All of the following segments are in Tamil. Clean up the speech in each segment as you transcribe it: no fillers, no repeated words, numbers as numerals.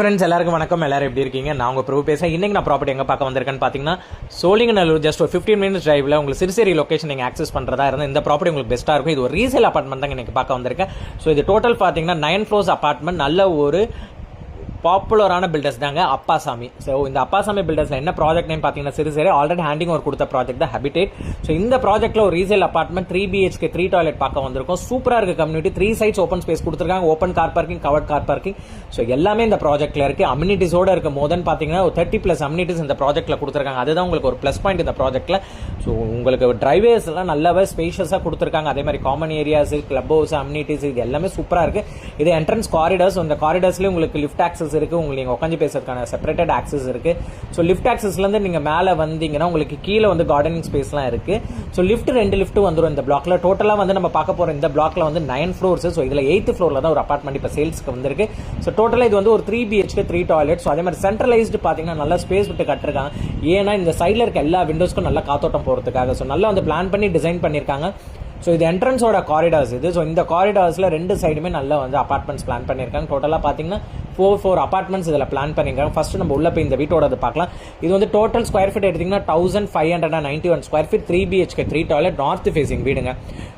ஃப்ரெண்ட்ஸ் எல்லாருக்கும் வணக்கம். எல்லாரும் எப்படி இருக்கீங்க? நான் உங்க பிரபு பேசுறேன். இன்னைக்கு நான் ப்ராப்பர்ட்டி எங்க பார்க்க வந்திருக்கேன்னு பாத்தீங்கன்னா சோழிங்கநல்லூர் ஜஸ்ட் ஒரு 15 minutes டிரைவ்ல உங்களுக்கு சிறுசேரி லொகேஷன் நீங்க ஆக்சஸ் பண்றதா இருந்தா இந்த ப்ராப்பர்ட்டி உங்களுக்கு பெஸ்ட்டா இருக்கும். இது ஒரு ரீசேல் அபார்ட்மெண்ட் தான் இன்னைக்கு பார்க்க வந்திருக்கேன். ஸோ இது டோட்டல் பாத்தீங்கன்னா 9 floors அபார்ட்மெண்ட். நல்ல ஒரு பாப்புலரான பில்டர்ஸ் தாங்க அப்பாசாமி. ஸோ இந்த அப்பாசாமி பில்டர்ஸ்ல என்ன ப்ராஜெக்ட் நேம் பார்த்தீங்கன்னா சிறுசேரி ஆல்ரெடி ஹேண்டிங் ஓவர் கொடுத்த ப்ராஜெக்ட் தான் ஹேபிடேட். ஸோ இந்த ப்ராஜெக்ட்ல ஒரு ரீசேல் அபார்ட்மெண்ட் 3 BHK 3 டாய்லெட் பார்க்க வந்திருக்கும். சூப்பரா இருக்கு கம்யூனிட்டி. 3 sides ஓப்பன் ஸ்பேஸ் கொடுத்துருக்காங்க. Open car parking, covert car parking. So எல்லாமே இந்த ப்ராஜெக்ட்ல இருக்கு. அம்யூனிட்டிஸோட இருக்கு. மோர் தென் பார்த்தீங்கன்னா ஒரு 30+ அம்யூனிட்டிஸ் இந்த ப்ராஜெக்ட்ல கொடுத்துருக்காங்க. அதுதான் உங்களுக்கு ஒரு ப்ளஸ் பாயிண்ட் இந்த ப்ராஜெக்ட்ல. ஸோ உங்களுக்கு டிரைவேஸ் எல்லாம் நல்லாவே ஸ்பேஷியஸா கொடுத்துருக்காங்க. அதே மாதிரி common areas, club house, amenities இது எல்லாமே சூப்பரா இருக்கு. இது என்ட்ரன்ஸ் காரிடர்ஸ். இந்த காரிடர்ஸ்லயும் உங்களுக்கு லிஃப்ட் ஆக்சஸ் இருக்கு. உங்களுக்கு பேசுறதுக்கான செப்பரேட்டட் ஆக்சஸ் இருக்கு. ஸோ லிஃப்ட் ஆக்சஸ்ல இருந்து நீங்க மேல வந்தீங்கன்னா உங்களுக்கு கீழே வந்து கார்டனிங் ஸ்பேஸ்லாம் இருக்கு. ஸோ லிஃப்ட் 2 லிஃப்ட் வந்துடும் இந்த பிளாக்ல. டோட்டலா வந்து நம்ம பார்க்க போற இந்த பிளாக்ல வந்து 9 floors. ஸோ இதுல 8th floorல தான் ஒரு அபார்ட்மெண்ட் இப்ப சேல்ஸ்க்கு வந்திருக்கு. ஸோ டோட்டலா இது வந்து ஒரு 3 BHK 3 டாய்லெட். ஸோ அதே மாதிரி சென்ட்ரலைஸ்டு பாத்தீங்கன்னா நல்லா ஸ்பேஸ் விட்டு கட்டிருக்காங்க. ஏன்னா இந்த சைட்ல இருக்க எல்லா விண்டோஸ்க்கும் நல்லா காத்தோட்டம் போறதுக்காக. ஸோ நல்லா வந்து பிளான் பண்ணி டிசைன் பண்ணிருக்காங்க. ஸோ இது என்ட்ரன்ஸோட காரிடார்ஸ் இது. ஸோ இந்த காரிடார்ஸ்ல 2 சைடுமே நல்லா வந்து அபார்ட்மெண்ட்ஸ் பிளான் பண்ணிருக்காங்க. டோட்டலா பாத்தீங்கன்னா 4 அபார்ட்மெண்ட்ஸ் இதுல பிளான் பண்ணிருக்காங்க. ஃபர்ஸ்ட் நம்ம உள்ள போய் இந்த வீட்டோட பார்க்கலாம். இது வந்து டோட்டல் ஸ்கொயர் ஃபீட் எடுத்தீங்கன்னா 1591 square feet 3 BHK 3 toilet north facing வீடுங்க.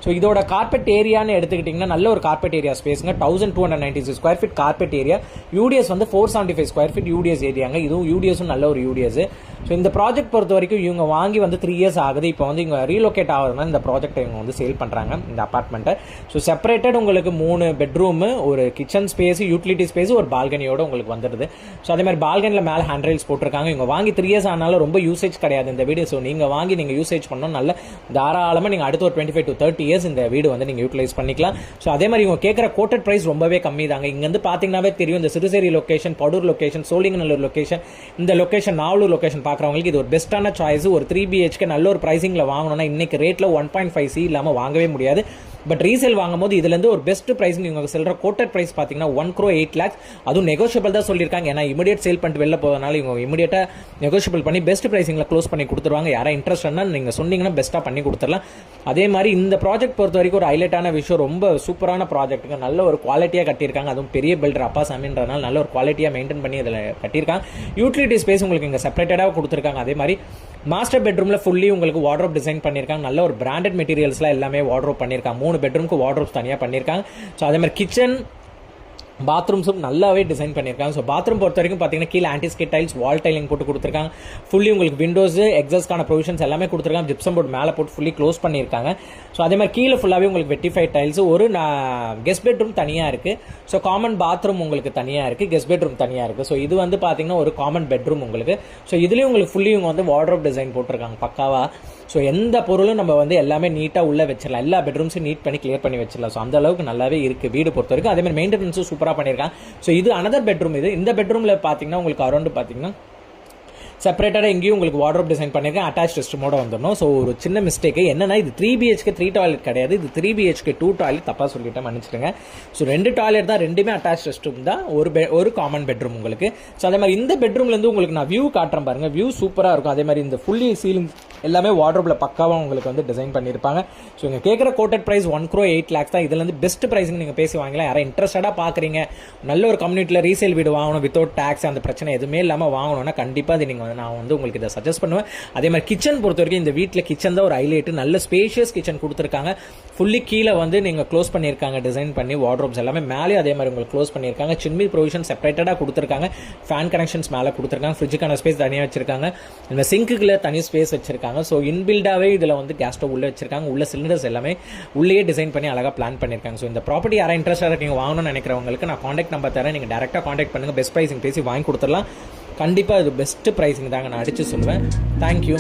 ஸோ இதோட கார்பெட் ஏரியான்னு எடுத்துக்கிட்டீங்கன்னா நல்ல ஒரு கார்பெட் ஏரியா ஸ்பேஸ்ங்க. 1296 square feet carpet area. UDS வந்து 475 ஸ்கொயர் ஃபீட் யூடிஎஸ் ஏரியாங்க. இதுவும் யூடிஎஸும் நல்ல ஒரு யூடிஎஸ். ஸோ இந்த ப்ராஜெக்ட் பொறுத்த வரைக்கும் இவங்க வாங்கி வந்து 3 years ஆகுது. இப்போ வந்து இவங்க ரீலோகேட் ஆகுதுன்னா இந்த ப்ராஜெக்ட் இவங்க வந்து சேல் பண்றாங்க இந்த அபார்ட்மெண்ட்டை. ஸோ செப்பரேட்டட் உங்களுக்கு 3 பெட்ரூம், ஒரு கிச்சன் ஸ்பேஸ், யூட்டிலிட்டி ஸ்பேஸ், ஒரு பால்கனியோட உங்களுக்கு வந்துடுது. ஸோ அதே மாதிரி பால்கனியில் மேலே ஹேண்ட் ரெயில்ஸ் போட்டிருக்காங்க. இவங்க வாங்கி 3 years ஆனாலும் ரொம்ப யூசேஜ் கிடையாது இந்த வீடு. ஸோ நீங்க வாங்கி நீங்க யூசேஜ் பண்ணணும் நல்ல தாராளமாக நீங்க அடுத்த ஒரு 25 to 30 years இந்த வீடு வந்து நீங்க யூட்டிலைஸ் பண்ணிக்கலாம். ஸோ அதே மாதிரி இவங்க கேட்குற கோட்டட் பிரைஸ் ரொம்பவே கம்மி தாங்க. இங்க வந்து பாத்தீங்கன்னாவே தெரியும் இந்த Siruseri location, Padur location, Sholinganallur location, இந்த லொகேஷன் நாவலூர் லொகேஷன் பார்க்குறவங்களுக்கு இது ஒரு பெஸ்ட்டான சாய்ஸ். ஒரு 3 BHK நல்ல ஒரு பிரைசிங்ல வாங்கணும்னா இன்னைக்கு ரேட்ல 1.5C இல்லாம வாங்கவே முடியாது. பட் ரீசேல் வாங்கும் போது இதுல இருந்து ஒரு பெஸ்ட் பிரைசிங் இவங்க சொல்ற கோட்டட் பிரைஸ் பாத்தீங்கன்னா 1,08 lakhs. அதுவும் நெகோஷியபிள் தான் சொல்லியிருக்காங்க. ஏன்னா இமிடியேட் சேல் பண்ணிட்டு வெளில போறதுனால இவங்க இமிடியேட்டா நெகோஷியபிள் பண்ணி பெஸ்ட் பிரைசிங்ல க்ளோஸ் பண்ணி கொடுத்துருவாங்க. யாரா இன்ட்ரெஸ்ட்னா நீங்க சொன்னீங்கன்னா பெஸ்ட்டா பண்ணி கொடுத்துடலாம். அதே மாதிரி இந்த ப்ராஜெக்ட் பொறுத்த வரைக்கும் ஒரு ஹைலைட்டான விஷயம், ரொம்ப சூப்பரான ப்ராஜெக்ட்டுங்க. நல்ல ஒரு குவாலிட்டியா கட்டியிருக்காங்க. அதுவும் பெரிய பில்டர் அப்பாசாமின்றனால நல்ல ஒரு குவாலிட்டியா மெயின்டைன் பண்ணி இதில் கட்டியிருக்காங்க. யூட்டிலிட்டி ஸ்பேஸ் உங்களுக்கு இங்க செப்பரேட்டடா கொடுத்துருக்காங்க. அதே மாதிரி மாஸ்டர் பெட்ரூம்ல ஃபுல்லி உங்களுக்கு வார்ட்ரோப் டிசைன் பண்ணிருக்காங்க. நல்ல ஒரு பிராண்டட் மெட்டீரியல்ஸ்லாம் எல்லாமே வார்ட்ரோப் பண்ணிருக்காங்க. 3 பெட்ரூம்க்கு வார்ட்ரோப்ஸ் தனியா பண்ணிருக்காங்க. ஸோ அதே மாதிரி கிச்சன், பாத்ரூம்ஸும் நல்லாவே டிசைன் பண்ணியிருக்காங்க. ஸோ பாத்ரூம் பொறுத்த வரைக்கும் பார்த்தீங்கன்னா கீழே ஆன்டிஸ்கேட் டைல்ஸ், வால் டைலிங் போட்டு கொடுத்துருக்காங்க. ஃபுல்லி உங்களுக்கு விண்டோஸ், எக்ஸாஸ்ட்கான ப்ரொவிஷன்ஸ் எல்லாமே கொடுத்துருக்காங்க. ஜிப்சம் போர்டு மேலே போட்டு ஃபுல்லி க்ளோஸ் பண்ணியிருக்காங்க. ஸோ அதே மாதிரி கீழே ஃபுல்லாகவே உங்களுக்கு வெட்டிஃபைட் டைல்ஸ். ஒரு கெஸ்ட் பெட்ரூம் தனியாக இருக்கு. ஸோ காமன் பாத்ரூம் உங்களுக்கு தனியாக இருக்கு, கெஸ்ட் பெட்ரூம் தனியாக இருக்கு. ஸோ இது வந்து பார்த்தீங்கன்னா ஒரு காமன் பெட்ரூம் உங்களுக்கு. ஸோ இதுலேயும் உங்களுக்கு ஃபுல்லி இவங்க வந்து வார்ட்ரோப் டிசைன் போட்டிருக்காங்க பக்காவா. ஸோ எந்த பொருளும் நம்ம வந்து எல்லாமே நீட்டாக உள்ள வச்சிடலாம். எல்லா பெட்ரூம்ஸும் நீட் பண்ணி கிளியர் பண்ணி வச்சிடலாம். ஸோ அந்த அளவுக்கு நல்லாவே இருக்கு வீடு பொறுத்த வரைக்கும். அதே மாதிரி மெயின்டெனன்ஸும் சூப்பராக பண்ணியிருக்காங்க. ஸோ இது அனதர் பெட்ரூம். இந்த பெட்ரூம்ல பார்த்தீங்கன்னா உங்களுக்கு அரௌண்ட் பார்த்தீங்கன்னா செப்பரேட்டடா எங்கேயும் உங்களுக்கு வார்ட்ரோப் டிசைன் பண்ணிருக்கேன். அட்டாச் ரெஸ்ட்ரூமோட வந்துடணும். ஸோ ஒரு சின்ன மிஸ்டேக் என்னன்னா இது 3 BHK 3 டாய்லெட் கிடையாது. இது 3 BHK 2 டாய்லெட். தப்பா சொல்லிட்டேன், மன்னிச்சிடுங்க. ஸோ 2 டாய்லெட் தான், 2மே அட்டாச் ரெஸ்ட்ரூம் தான். ஒரு காமன் பெட்ரூம் உங்களுக்கு. ஸோ அதே மாதிரி இந்த பெட்ரூம்ல இருந்து உங்களுக்கு நான் வியூ காட்டுறேன் பாருங்க. வியூ சூப்பரா இருக்கும். அதே மாதிரி இந்த ஃபுல்லி சீலிங் எல்லாமே வார்ட்ரோப்ல பக்காவா உங்களுக்கு வந்து டிசைன் பண்ணிருப்பாங்க. ஸோ இங்க கேட்குற கோட்டட் பிரைஸ் 1,08 lakhs தான். இதுல இருந்து பெஸ்ட் பிரைசிங் நீங்க பேசி வாங்கலாம். யாரும் இன்ட்ரெஸ்டடா பாக்குறீங்க, நல்ல ஒரு கம்யூனிட்டியில ரீசேல் வீடு வாங்கணும் வித்தவுட் டாக்ஸ் அந்த பிரச்சனை எதுவுமே இல்லாம வாங்கணும்னா கண்டிப்பா இது நீங்க நான் வந்து உங்களுக்கு இதை சஜஸ்ட் பண்ணுவேன். அதே மாதிரி கிச்சன் பொறுத்த வரைக்கும் இந்த வீட்டில் கிச்சன் தான் ஒரு ஹைலைட். நல்ல ஸ்பேஷியஸ் கிச்சன் கொடுத்துருக்காங்க. ஃபுல்லி கீழே வந்து நீங்க க்ளோஸ் பண்ணியிருக்காங்க டிசைன் பண்ணி. வார்ட்ரோப்ஸ் எல்லாமே மேலே அதே மாதிரி உங்களுக்கு க்ளோஸ் பண்ணியிருக்காங்க. சின்மி ப்ரொவிஷன் செப்பரேட்டடாக கொடுத்துருக்காங்க. ஃபேன் கனெக்ஷன்ஸ் மேலே கொடுத்துருக்காங்க. ஃப்ரிட்ஜுக்கான ஸ்பேஸ் தனியாக வச்சிருக்காங்க. இந்த சிங்க்குல தனி ஸ்பேஸ் வச்சிருக்காங்க. ஸோ இன்பில்டாவே இதில் வந்து கேஸ் ஸ்டவ் உள்ள வச்சிருக்காங்க. உள்ள சிலிண்டர்ஸ் எல்லாமே உள்ளே டிசைன் பண்ணி அழகாக பிளான் பண்ணியிருக்காங்க. ஸோ இந்த ப்ராப்பர்ட்டி யாரும் இன்ட்ரெஸ்டாக இருக்கீங்க வாங்கணும்னு நினைக்கிறவங்களுக்கு நான் காண்டாக்ட் நம்பர் தரேன். நீங்கள் டேரெக்டாக காண்டாக்ட் பண்ணுங்க. பெஸ்ட் ப்ரைசிங் பேசி வாங்கி கொடுத்துடலாம். கண்டிப்பாக இது பெஸ்ட் ப்ரைசிங் தாங்க நான் அடிச்சு சொல்லுவேன். தேங்க்யூ.